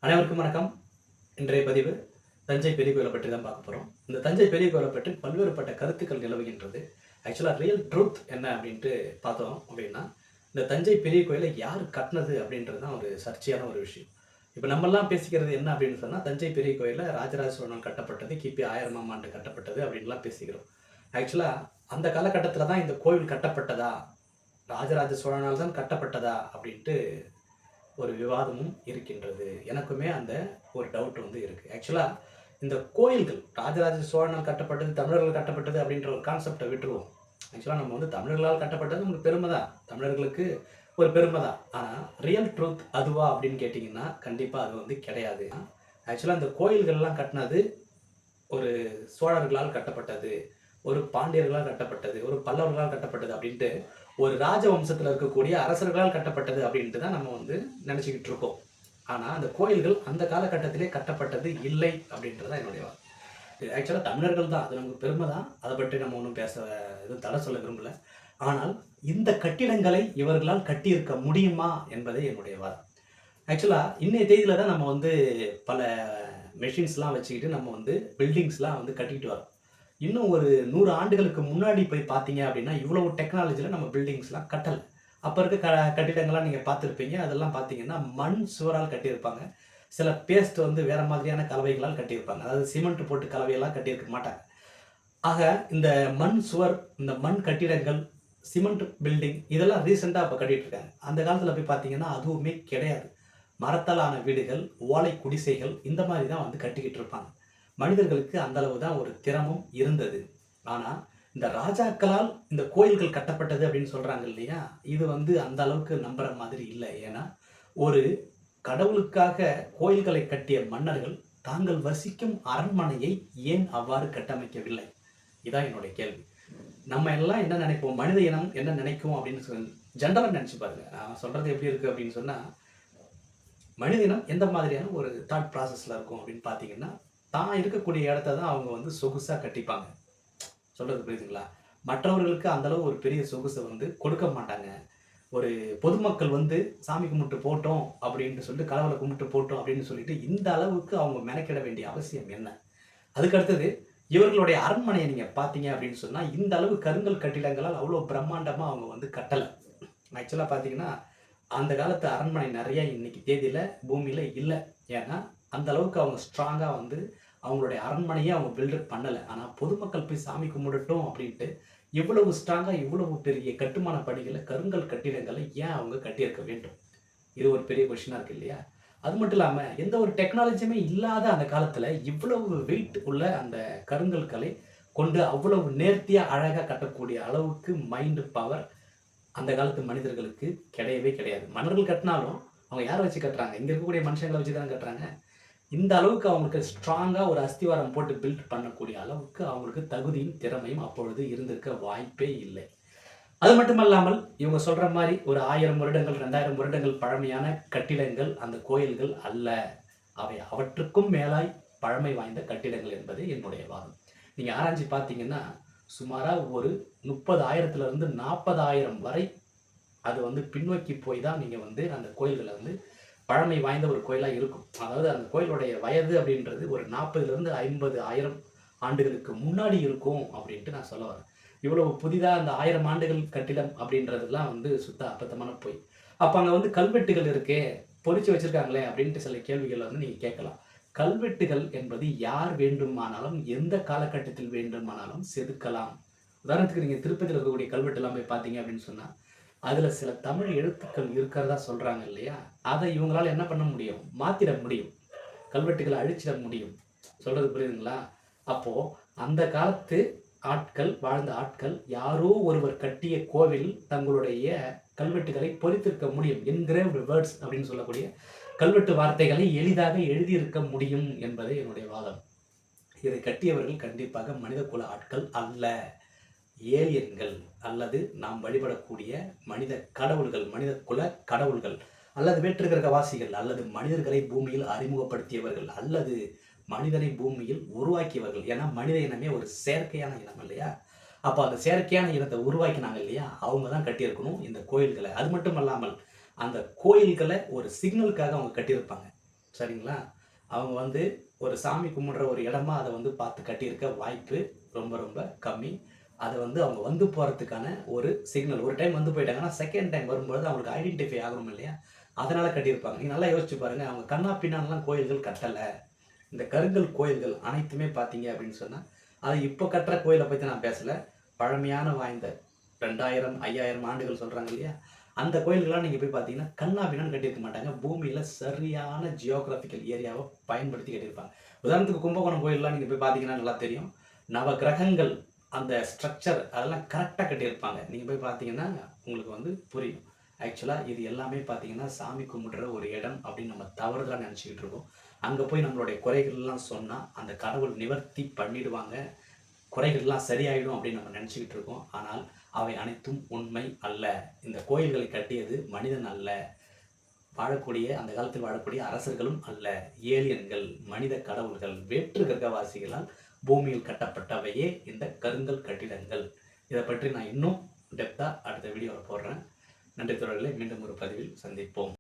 அனைவருக்கும் வணக்கம். இன்றைய பதிவு தஞ்சை பெரிய கோயிலை பற்றி தான் பார்க்க போகிறோம். இந்த தஞ்சை பெரிய கோயிலை பற்றி பல்வேறுபட்ட கருத்துக்கள் நிலவுகின்றது. ஆக்சுவலாக ரியல் ட்ரூத் என்ன அப்படின்ட்டு பார்த்தோம் அப்படின்னா, இந்த தஞ்சை பெரிய கோயிலை யார் கட்டினது அப்படின்றது தான் ஒரு சர்ச்சையான ஒரு விஷயம். இப்போ நம்மெல்லாம் பேசிக்கிறது என்ன அப்படின்னு சொன்னால், தஞ்சை பெரிய கோயிலை ராஜராஜ சோழன் கட்டப்பட்டது, கிபி 1000ஆம் ஆண்டு கட்டப்பட்டது அப்படின்லாம் பேசிக்கிறோம். ஆக்சுவலாக அந்த காலகட்டத்தில் தான் இந்த கோவில் கட்டப்பட்டதா, ராஜராஜ சோழனால் தான் கட்டப்பட்டதா அப்படின்ட்டு ஒரு விவாதமும் இருக்கின்றது. எனக்குமே அந்த ஒரு டவுட் இருக்குது. ஆக்சுவலாக இந்த கோயில்கள் ராஜராஜ சோழனால் கட்டப்பட்டது, தமிழர்கள் கட்டப்பட்டது அப்படின்ற ஒரு கான்செப்டை விட்டுருவோம். ஆக்சுவலாக நம்ம தமிழர்களால் கட்டப்பட்டது நமக்கு பெருமை தான், தமிழர்களுக்கு ஒரு பெருமை தான். ஆனால் ரியல் ட்ரூத் அதுவா அப்படின்னு கேட்டிங்கன்னா கண்டிப்பாக அது கிடையாது. ஆக்சுவலாக இந்த கோயில்கள்லாம் கட்டினது ஒரு சோழர்களால் கட்டப்பட்டது, ஒரு பாண்டியர்களால் கட்டப்பட்டது, ஒரு பல்லவர்களால் கட்டப்பட்டது அப்படின்ட்டு ஒரு ராஜவம்சத்தில் இருக்கக்கூடிய அரசர்களால் கட்டப்பட்டது அப்படின்ட்டு தான் நம்ம நினச்சிக்கிட்டு இருக்கோம். ஆனால் அந்த கோயில்கள் அந்த காலகட்டத்திலே கட்டப்பட்டது இல்லை அப்படின்றதான் என்னுடைய வாதம். ஆக்சுவலாக தமிழர்கள் தான், அது நமக்கு பெருமை தான், அதை பற்றி நம்ம ஒன்றும் எதுவும் தடை சொல்ல விரும்பலை. ஆனால் இந்த கட்டிடங்களை இவர்களால் கட்டியிருக்க முடியுமா என்பதே என்னுடைய வாதம். ஆக்சுவலாக இன்றைய தேதியில் தான் நம்ம பல மெஷின்ஸ்லாம் வச்சுக்கிட்டு நம்ம பில்டிங்ஸ்லாம் கட்டிக்கிட்டு வரோம். இன்னும் ஒரு 100 ஆண்டுகளுக்கு முன்னாடி போய் பார்த்தீங்க அப்படின்னா இவ்வளவு டெக்னாலஜியில் நம்ம பில்டிங்ஸ்லாம் கட்டலை. அப்போ இருக்க கட்டிடங்கள்லாம் நீங்கள் பார்த்துருப்பீங்க. அதெல்லாம் பார்த்தீங்கன்னா மண் சுவரால் கட்டியிருப்பாங்க. சில பேஸ்ட் வேறு மாதிரியான கலவைகளால் கட்டியிருப்பாங்க. அதாவது சிமெண்ட் போட்டு கலவையெல்லாம் கட்டியிருக்க மாட்டாங்க. ஆக இந்த மண் சுவர், இந்த மண் கட்டிடங்கள், சிமெண்ட் பில்டிங் இதெல்லாம் ரீசெண்டாக இப்போ கட்டிகிட்டு இருக்காங்க. அந்த காலத்தில் போய் பார்த்தீங்கன்னா அதுவுமே கிடையாது. மரத்தாலான வீடுகள், ஓலை குடிசைகள் இந்த மாதிரி தான் கட்டிக்கிட்டு இருப்பாங்க. மனிதர்களுக்கு அந்த அளவு தான் ஒரு திறமும் இருந்தது. ஆனால் இந்த ராஜாக்களால் இந்த கோயில்கள் கட்டப்பட்டது அப்படின்னு சொல்கிறாங்க இல்லையா, இது அந்த அளவுக்கு நம்புற மாதிரி இல்லை. ஏன்னா ஒரு கடவுளுக்காக கோயில்களை கட்டிய மன்னர்கள் தாங்கள் வசிக்கும் அரண்மனையை ஏன் அவ்வாறு கட்டமைக்கவில்லை? இதான் என்னுடைய கேள்வி. நம்ம எல்லாம் என்ன நினைப்போம், மனித இனம் என்ன நினைக்கும் அப்படின்னு ஜென்ரலாக நினச்சி பாருங்க. நான் சொல்கிறது எப்படி இருக்குது அப்படின்னு சொன்னால், மனித இனம் எந்த மாதிரியான ஒரு தாட் ப்ராசஸில் இருக்கும் அப்படின்னு பார்த்தீங்கன்னா, தான் இருக்கக்கூடிய இடத்த தான் அவங்க சொகுசாக கட்டிப்பாங்க. சொல்கிறது புரியுதுங்களா? மற்றவர்களுக்கு அந்தளவு ஒரு பெரிய சொகுசை கொடுக்க மாட்டாங்க. ஒரு பொதுமக்கள் சாமி கும்பிட்டு போட்டோம் அப்படின்ட்டு சொல்லிட்டு, கடவுளை கும்பிட்டு போட்டோம் அப்படின்னு சொல்லிட்டு இந்த அளவுக்கு அவங்க மெனக்கிட வேண்டிய அவசியம் என்ன? அதுக்கடுத்தது இவர்களுடைய அரண்மனையை நீங்கள் பார்த்தீங்க அப்படின்னு சொன்னால், இந்த அளவு கருங்கல் கட்டிடங்களால் அவ்வளோ பிரம்மாண்டமாக அவங்க கட்டலை. ஆக்சுவலாக பார்த்தீங்கன்னா அந்த காலத்து அரண்மனை நிறைய இன்னைக்கு தேதியில் பூமியில் இல்லை. ஏன்னா அந்த அளவுக்கு அவங்க ஸ்ட்ராங்காக அவங்களுடைய அரண்மனையே அவங்க பில்டப் பண்ணலை. ஆனால் பொதுமக்கள் போய் சாமி கும்பிடட்டும் அப்படின்ட்டு இவ்வளவு ஸ்ட்ராங்காக இவ்வளவு பெரிய கட்டுமான பணிகளை, கருங்கல் கட்டிடங்களை ஏன் அவங்க கட்டியிருக்க வேண்டும்? இது ஒரு பெரிய கொஸ்டினாக இருக்குது இல்லையா? அது மட்டும் இல்லாமல் எந்த ஒரு டெக்னாலஜியுமே இல்லாத அந்த காலத்தில் இவ்வளவு வெயிட் உள்ள அந்த கருங்கற்களை கொண்டு அவ்வளவு நேர்த்தியாக அழகாக கட்டக்கூடிய அளவுக்கு மைண்டு பவர் அந்த காலத்து மனிதர்களுக்கு கிடையவே கிடையாது. மன்னர்கள் கட்டினாலும் அவங்க யாரை வச்சு கட்டுறாங்க? இங்கே இருக்கக்கூடிய மனுஷங்களை வச்சு தான் கட்டுறாங்க. இந்த அளவுக்கு அவங்களுக்கு ஸ்ட்ராங்காக ஒரு அஸ்திவாரம் போட்டு பில்ட் பண்ணக்கூடிய அளவுக்கு அவங்களுக்கு தகுதியும் திறமையும் அப்பொழுது இருந்திருக்க வாய்ப்பே இல்லை. அது மட்டுமல்லாமல் இவங்க சொல்கிற மாதிரி ஒரு 1000 வருடங்கள் 2000 வருடங்கள் பழமையான கட்டிடங்கள் அந்த கோயில்கள் அல்ல. அவை அவற்றுக்கும் மேலாய் பழமை வாய்ந்த கட்டிடங்கள் என்பது என்னுடைய வாதம். நீங்கள் ஆராய்ச்சி பார்த்தீங்கன்னா சுமாராக ஒரு 30,000 40,000 வரை அது பின்னோக்கி போய் தான் நீங்கள் அந்த கோயில்களை பழமை வாய்ந்த ஒரு கோயிலாக இருக்கும். அதாவது அந்த கோயிலுடைய வயது அப்படின்றது ஒரு 40,000 50,000 ஆண்டுகளுக்கு முன்னாடி இருக்கும் அப்படின்ட்டு நான் சொல்ல வரேன். இவ்வளவு புதிதாக அந்த 1000 ஆண்டுகள் கட்டிடம் அப்படின்றதுலாம் சுத்த அபத்தமான போய். அப்போ அங்கே கல்வெட்டுகள் இருக்கே, பொறிச்சு வச்சுருக்காங்களே அப்படின்ட்டு சில கேள்விகளை நீங்கள் கேட்கலாம். கல்வெட்டுகள் என்பது யார் வேண்டுமானாலும் எந்த காலகட்டத்தில் வேண்டுமானாலும் செதுக்கலாம். உதாரணத்துக்கு நீங்கள் திருப்பதியில் இருக்கக்கூடிய கல்வெட்டுலாம் போய் பார்த்தீங்க அப்படின்னு சொன்னால் அதில் சில தமிழ் எழுத்துக்கள் இருக்கிறதா சொல்கிறாங்க இல்லையா, அதை இவங்களால் என்ன பண்ண முடியும்? மாற்றிட முடியும், கல்வெட்டுகளை அழிச்சிட முடியும். சொல்கிறது புரியுதுங்களா? அப்போது அந்த காலத்து ஆட்கள், வாழ்ந்த ஆட்கள் யாரோ ஒருவர் கட்டிய கோவில் தங்களுடைய கல்வெட்டுகளை பொறித்திருக்க முடியும். என்கிரேவ்டு வேர்ட்ஸ் அப்படின்னு சொல்லக்கூடிய கல்வெட்டு வார்த்தைகளை எளிதாக எழுதியிருக்க முடியும் என்பதே என்னுடைய வாதம். இதை கட்டியவர்கள் கண்டிப்பாக மனித குல ஆட்கள் அல்ல, ஏலியன்கள் அல்லது நாம் வழிபடக்கூடிய மனித கடவுள்கள், மனித குல கடவுள்கள் அல்லது வேற்றுக்கிரகவாசிகள் அல்லது மனிதர்களை பூமியில் அறிமுகப்படுத்தியவர்கள் அல்லது மனிதனை பூமியில் உருவாக்கியவர்கள். ஏன்னா மனித இனமே ஒரு செயற்கையான இனம் இல்லையா? அப்போ அந்த செயற்கையான இனத்தை உருவாக்கினாங்க இல்லையா, அவங்க தான் கட்டியிருக்கணும் இந்த கோயில்களை. அது மட்டும் அல்லாமல் அந்த கோயில்களை ஒரு சிக்னலுக்காக அவங்க கட்டியிருப்பாங்க. சரிங்களா? அவங்க வந்து ஒரு சாமி கும்பிடுற ஒரு இடமா அதை வந்து பார்த்து கட்டியிருக்க வாய்ப்பு ரொம்ப ரொம்ப கம்மி. அதை வந்து அவங்க வந்து போகிறதுக்கான ஒரு சிக்னல். ஒரு டைம் வந்து போயிட்டாங்கன்னா, செகண்ட் டைம் வரும்பொழுது அவங்களுக்கு ஐடென்டிஃபை ஆகணும் இல்லையா? அதனால கட்டியிருப்பாங்க. நீங்க நல்லா யோசிச்சு பாருங்க. அவங்க கன்னா பின்னான்லாம் கோயில்கள் கட்டல. இந்த கருங்கல் கோயில்கள் அனைத்துமே பார்த்தீங்க அப்படின்னு சொன்னா, அது இப்போ கட்டுற கோயில பத்தி நான் பேசல. பழமையான வாய்ந்த 2000, 5000 ஆண்டுகள் சொல்றாங்க இல்லையா? அந்த கோயில்கள்லாம் நீங்க போய் பார்த்தீங்கன்னா, கன்னா பின்னான்னு கட்டியிருக்க மாட்டாங்க. பூமியில சரியான ஜியோகிராபிக்கல் ஏரியாவ பயன்படுத்தி கட்டியிருப்பாங்க. உதாரணத்துக்கு கும்பகோணம் கோயில்லாம் நீங்க போய் பார்த்தீங்கன்னா நல்லா தெரியும். நவகிரகங்கள் அந்த ஸ்ட்ரக்சர் அதெல்லாம் கரெக்ட்டா கட்டியிருப்பாங்க. நீங்க போய் பார்த்தீங்கன்னா, உங்களுக்கு வந்து புரியும். ஆக்சுவலா இது எல்லாமே பார்த்தீங்கன்னா, சாமி கும்பிடுற ஒரு இடம் அப்படின்னு நம்ம தவறுதலா நெனச்சுக்கிட்டு இருக்கோம். அங்க போய் நம்மளுடைய குறைகள்லாம் சொன்னா, அந்த கடவுள் நிவர்த்தி பண்ணிடுவாங்க. குறைகள்லாம் சரியாயிடும் அப்படின்னு நம்ம நெனச்சுக்கிட்டு இருக்கோம். ஆனால் அவை அனைத்தும் உண்மை அல்ல. இந்த கோயில்களை கட்டியது மனிதன் அல்ல. வாழக்கூடிய அந்த காலத்தில் வாழக்கூடிய அரசர்களும் அல்ல. ஏலியன்கள், மனித கடவுள்கள், வேற்று கிரகவாசிகளால் பூமியில் கட்டப்பட்டவையே இந்த கருங்கல் கட்டிடங்கள். இத பற்றி நான் இன்னும் டெப்த்தா அடுத்த வீடியோல போடுறேன். நன்றி தோழர்களே! மீண்டும் ஒரு பதிவில் சந்திப்போம்.